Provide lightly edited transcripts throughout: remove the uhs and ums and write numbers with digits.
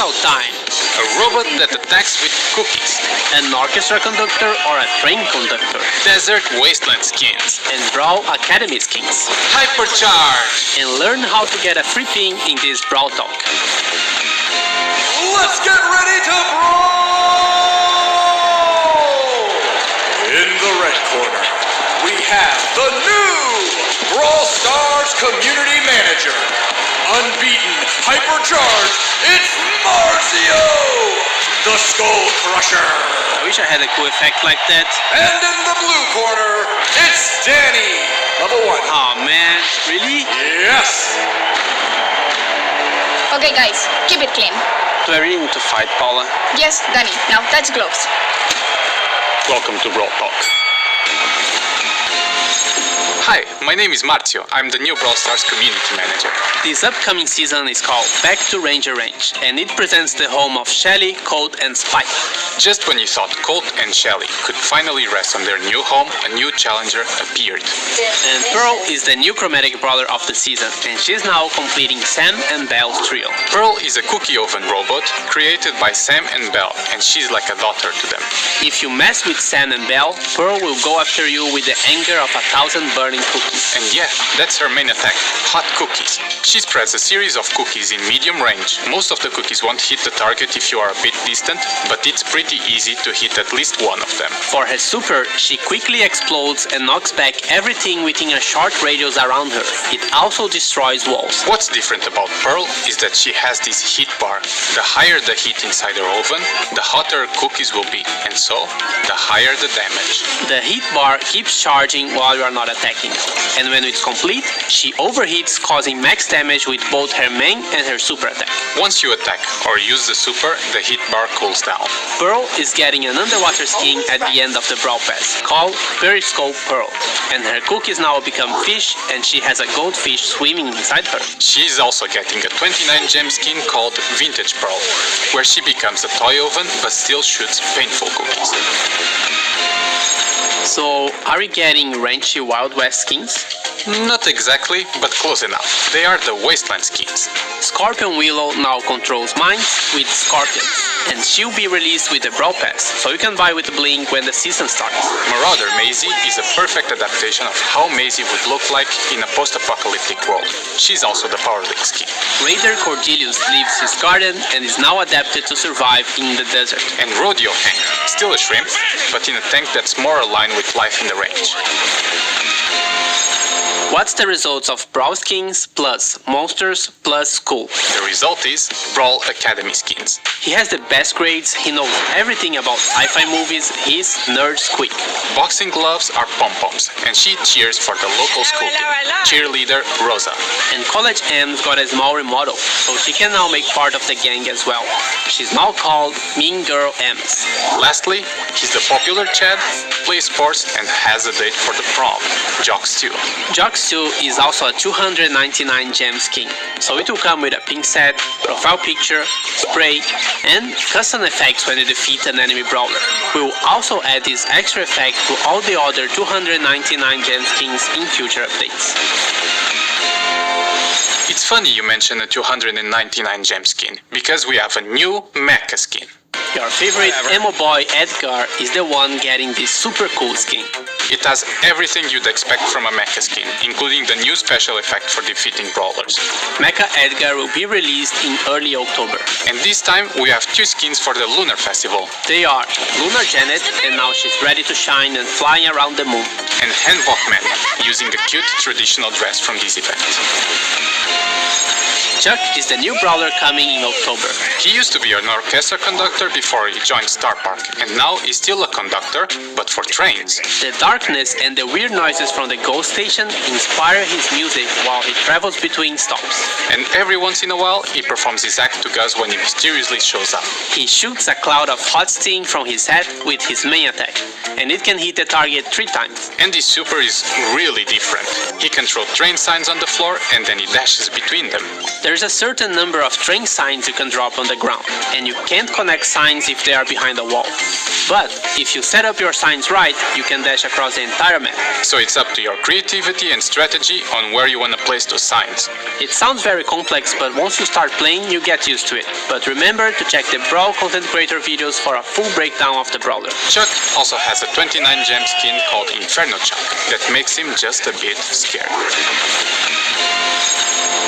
Scout time. A robot that attacks with cookies. An orchestra conductor or a train conductor. Desert wasteland skins. And Brawl Academy skins. Hypercharge! And learn how to get a free ping in this Brawl Talk. Let's get ready to brawl! In the red corner, we have the new Brawl Stars Community Manager. Unbeaten, hypercharged, it's Marzio, the Skull Crusher. I wish I had a cool effect like that. And in the blue corner, it's Danny, level 1. Oh man, really? Yes! Okay guys, keep it clean. Do I really need to fight, Paula? Yes, Danny, now touch gloves. Welcome to Brawl Talk. Hi, my name is Marzio. I'm the new Brawl Stars Community Manager. This upcoming season is called Back to Ranger Range, and it presents the home of Shelly, Colt, and Spike. Just when you thought Colt and Shelly could finally rest on their new home, a new challenger appeared. And Pearl is the new chromatic brawler of the season, and she's now completing Sam and Belle's trio. Pearl is a cookie oven robot created by Sam and Belle, and she's like a daughter to them. If you mess with Sam and Belle, Pearl will go after you with the anger of 1,000 burning cookies. And yeah, that's her main attack, hot cookies. She spreads a series of cookies in medium range. Most of the cookies won't hit the target if you are a bit distant, but it's pretty easy to hit at least one of them. For her super, she quickly explodes and knocks back everything within a short radius around her. It also destroys walls. What's different about Pearl is that she has this heat bar. The higher the heat inside her oven, the hotter cookies will be, and so, the higher the damage. The heat bar keeps charging while you are not attacking. And when it's complete, she overheats, causing max damage with both her main and her super attack. Once you attack or use the super, the heat bar cools down. Pearl is getting an underwater skin at the end of the Brawl Pass, called Periscope Pearl. And her cookies now become fish, and she has a goldfish swimming inside her. She's also getting a 29 gem skin called Vintage Pearl, where she becomes a toy oven but still shoots painful cookies. So, are we getting ranchy Wild West skins? Not exactly, but close enough. They are the Wasteland skins. Scorpion Willow now controls mines with scorpions, and she'll be released with the Brawl Pass, so you can buy with Blink when the season starts. Marauder Maisie is a perfect adaptation of how Maisie would look like in a post-apocalyptic world. She's also the Power League skin. Raider Cordelius leaves his garden and is now adapted to survive in the desert. And Rodeo Hank, still a shrimp, but in a tank that's more aligned with life in the range. What's the results of Brawl skins plus monsters plus school? The result is Brawl Academy skins. He has the best grades, he knows everything about sci-fi movies, he's nerd squeak. Boxing gloves are pom-poms, and she cheers for the local school team, cheerleader Rosa. And College M's got a small remodel, so she can now make part of the gang as well. She's now called Mean Girl M's. Lastly, he's the popular Chad, plays sports and has a date for the prom, Jocks 2. Jocks 2 is also a 299 gem skin, so it will come with a pink set, profile picture, spray, and custom effects when you defeat an enemy brawler. We will also add this extra effect to all the other 299 gem skins in future updates. It's funny you mention a 299 gem skin, because we have a new mecha skin. Your favorite emo boy Edgar is the one getting this super cool skin. It has everything you'd expect from a mecha skin, including the new special effect for defeating brawlers. Mecha Edgar will be released in early October. And this time we have two skins for the Lunar Festival. They are Lunar Janet, and now she's ready to shine and flying around the moon. And Hanbok Man, using a cute traditional dress from this event. Chuck is the new brawler coming in October. He used to be an orchestra conductor before he joined Star Park, and now he's still a conductor, but for trains. The darkness and the weird noises from the ghost station inspire his music while he travels between stops. And every once in a while, he performs his act to Gus when he mysteriously shows up. He shoots a cloud of hot steam from his head with his main attack, and it can hit the target 3 times. And his super is really different. He can throw train signs on the floor and then he dashes between them. There's a certain number of train signs you can drop on the ground, and you can't connect signs if they are behind a wall. But if you set up your signs right, you can dash across the entire map. So it's up to your creativity and strategy on where you want to place those signs. It sounds very complex, but once you start playing, you get used to it. But remember to check the Brawl content creator videos for a full breakdown of the brawler. Chuck also has a 29 gem skin called Inferno Chuck that makes him just a bit scary.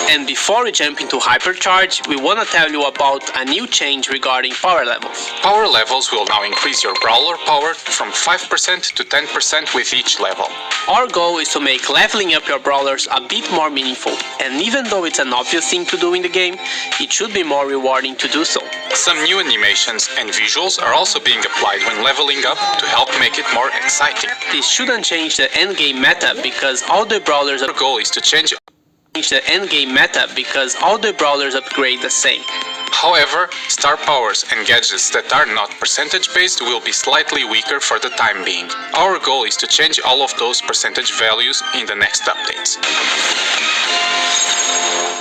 And before we jump into Hypercharge, we want to tell you about a new change regarding power levels. Power levels will now increase your brawler power from 5% to 10% with each level. Our goal is to make leveling up your brawlers a bit more meaningful, and even though it's an obvious thing to do in the game, it should be more rewarding to do so. Some new animations and visuals are also being applied when leveling up to help make it more exciting. This shouldn't change the endgame meta because all the brawlers Our goal is to change upgrade the same. However, star powers and gadgets that are not percentage based will be slightly weaker for the time being. Our goal is to change all of those percentage values in the next updates.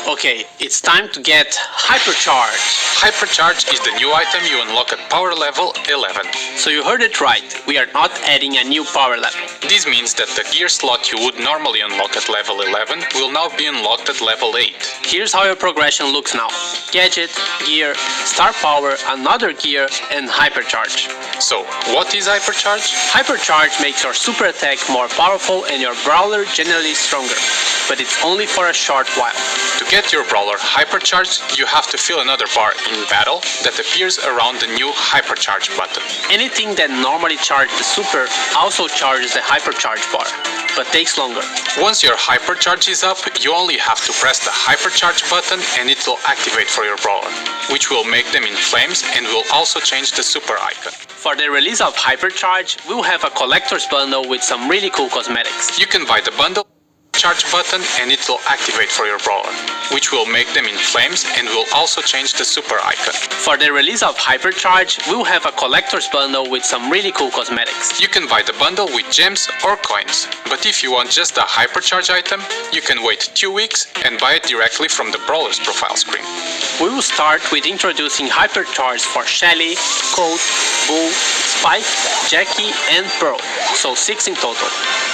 Okay, it's time to get Hypercharge. Hypercharge is the new item you unlock at power level 11. So you heard it right, we are not adding a new power level. This means that the gear slot you would normally unlock at level 11 will now be unlocked at level 8. Here's how your progression looks now. Gadget, gear, star power, another gear, and Hypercharge. So, what is Hypercharge? Hypercharge makes your super attack more powerful and your brawler generally stronger, but it's only for a short while. To get your brawler hypercharged, you have to fill another bar in battle that appears around the new Hypercharge button. Anything that normally charges the super also charges the Hypercharge bar, but takes longer. Once your Hypercharge is up, you only have to press the Hypercharge button and it will activate for your brawler, which will make them in flames and will also change the super icon. For the release of Hypercharge, we'll have a collector's bundle with some really cool cosmetics. You can buy the bundle charge button and it will activate for your brawler, which will make them in flames and will also change the super icon. For the release of Hypercharge, we'll have a collector's bundle with some really cool cosmetics. You can buy the bundle with gems or coins, but if you want just a Hypercharge item, you can wait 2 weeks and buy it directly from the brawler's profile screen. We will start with introducing Hypercharge for Shelly, Colt, Bull, Spike, Jackie, and Pearl, so 6 in total.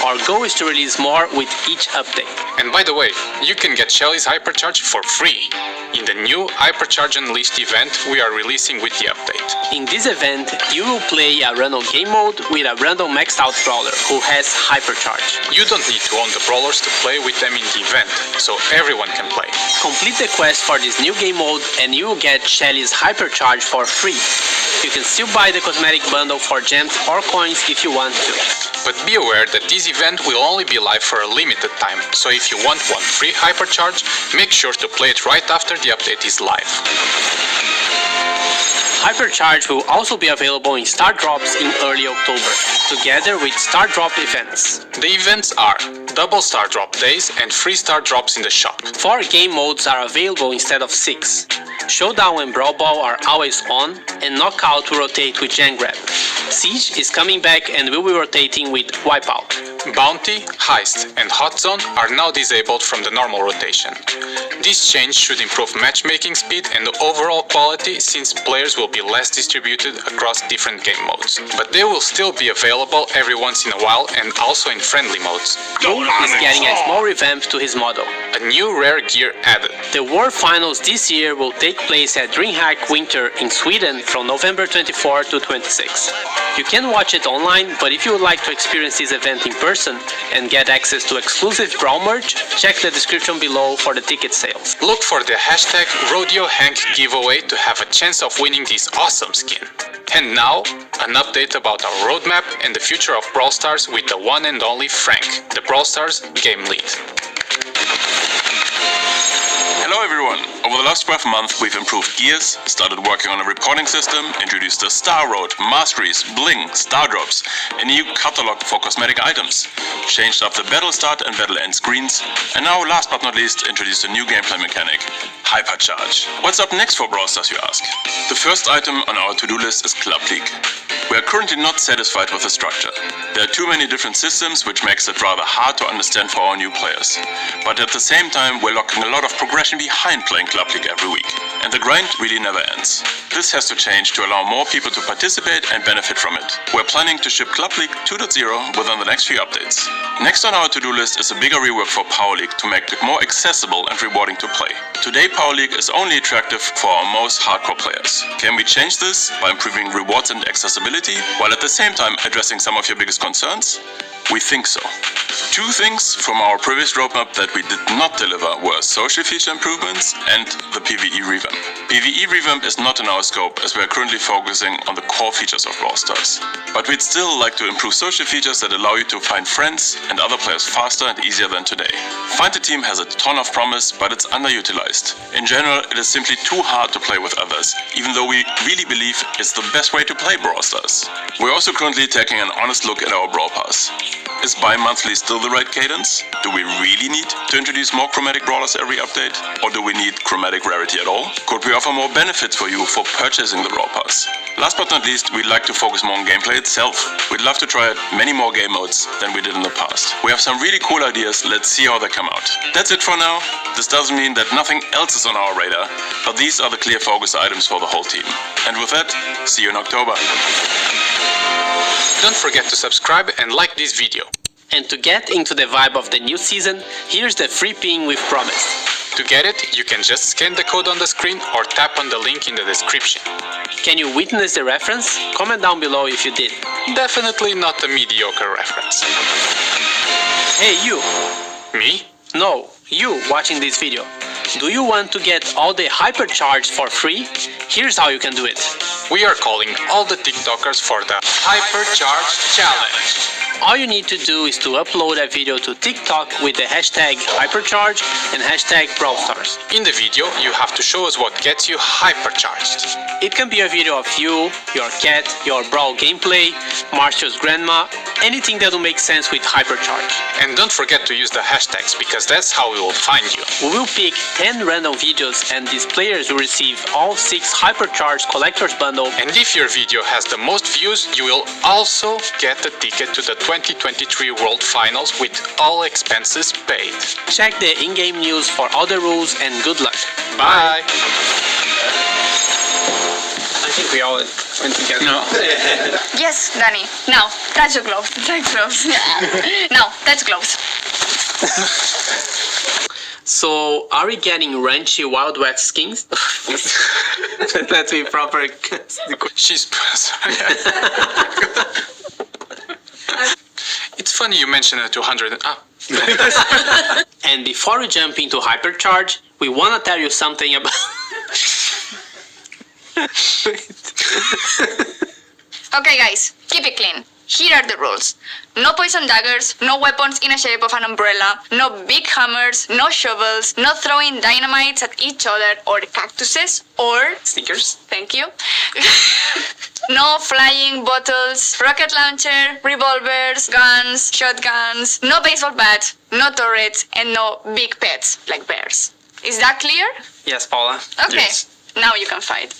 Our goal is to release more with each update. And by the way, you can get Shelly's Hypercharge for free in the new Hypercharge Unleashed event we are releasing with the update. In this event, you will play a random game mode with a random maxed out brawler who has Hypercharge. You don't need to own the brawlers to play with them in the event, so everyone can play. Complete the quest for this new game mode and you will get Shelly's Hypercharge for free. You can still buy the cosmetic bundle for gems or coins if you want to. But be aware that this event will only be live for a limited time, so if you want one free Hypercharge, make sure to play it right after the update is live. Hypercharge will also be available in Star Drops in early October, together with Star Drop events. The events are double Star Drop days and free Star Drops in the shop. 4 game modes are available instead of 6. Showdown and Brawl Ball are always on, and Knockout will rotate with Gen Grab. Siege is coming back and will be rotating with Wipeout. Bounty, Heist, and Hot Zone are now disabled from the normal rotation. This change should improve matchmaking speed and overall quality since players will be less distributed across different game modes. But they will still be available every once in a while and also in friendly modes. Bull is getting a small revamp to his model. A new rare gear added. The World Finals this year will take place at DreamHack Winter in Sweden from November 24 to 26. You can watch it online, but if you would like to experience this event in person and get access to exclusive Brawl merch, check the description below for the ticket sales. Look for the hashtag RodeoHank giveaway to have a chance of winning this awesome skin. And now, an update about our roadmap and the future of Brawl Stars with the one and only Frank, the Brawl Stars game lead. Hello everyone! Over the last 12 months we've improved gears, started working on a reporting system, introduced the Star Road, Masteries, Bling, Star Drops, a new catalog for cosmetic items, changed up the battle start and battle end screens, and now last but not least introduced a new gameplay mechanic, Hypercharge. What's up next for Brawl Stars, you ask? The first item on our to-do list is Club League. We are currently not satisfied with the structure. There are too many different systems, which makes it rather hard to understand for our new players. But at the same time, we're locking a lot of progression behind playing Club League every week. And the grind really never ends. This has to change to allow more people to participate and benefit from it. We're planning to ship Club League 2.0 within the next few updates. Next on our to-do list is a bigger rework for Power League to make it more accessible and rewarding to play. Today, Power League is only attractive for our most hardcore players. Can we change this by improving rewards and accessibility, while at the same time addressing some of your biggest concerns? We think so. Two things from our previous roadmap that we did not deliver were social feature improvements and the PvE revamp. PvE revamp is not in our scope, as we are currently focusing on the core features of Brawl Stars. But we'd still like to improve social features that allow you to find friends and other players faster and easier than today. Find a Team has a ton of promise, but it's underutilized. In general, it is simply too hard to play with others, even though we really believe it's the best way to play Brawl Stars. We're also currently taking an honest look at our Brawl Pass. Is bi-monthly still the right cadence? Do we really need to introduce more chromatic brawlers every update? Or do we need chromatic rarity at all? Could we offer more benefits for you for purchasing the Brawl Pass? Last but not least, we'd like to focus more on gameplay itself. We'd love to try out many more game modes than we did in the past. We have some really cool ideas, let's see how they come out. That's it for now. This doesn't mean that nothing else is on our radar, but these are the clear focus items for the whole team. And with that, see you in October. Don't forget to subscribe and like this video. And to get into the vibe of the new season, here's the free ping we've promised. To get it, you can just scan the code on the screen or tap on the link in the description. Can you witness the reference? Comment down below if you did. Definitely not a mediocre reference. Hey you! Me? No, you watching this video. Do you want to get all the hypercharge for free? Here's how you can do it. We are calling all the TikTokers for the Hypercharge Challenge. All you need to do is to upload a video to TikTok with the hashtag hypercharge and hashtag brawlstars. In the video, you have to show us what gets you hypercharged. It can be a video of you, your cat, your brawl gameplay, Marshall's grandma, anything that will make sense with hypercharge. And don't forget to use the hashtags, because that's how we will find you. We will pick 10 random videos and these players will receive all 6 hypercharge collector's bundle. And if your video has the most views, you will also get a ticket to the 2023 World Finals with all expenses paid. Check the in-game news for all the rules and good luck. Bye! I think we all went together. No. Yes, Danny. Now, touch your gloves. Touch gloves. Now, touch gloves. So, are we getting ranchy Wild West skins? Let's be proper. She's... It's funny you mentioned the 200... And before we jump into hypercharge, we want to tell you something about... Okay, guys, keep it clean. Here are the rules. No poison daggers, no weapons in the shape of an umbrella, no big hammers, no shovels, no throwing dynamites at each other or cactuses or... Sneakers? Thank you. No flying bottles, rocket launcher, revolvers, guns, shotguns, no baseball bat, no turrets, and no big pets like bears. Is that clear? Yes, Paula. Okay, now you can fight.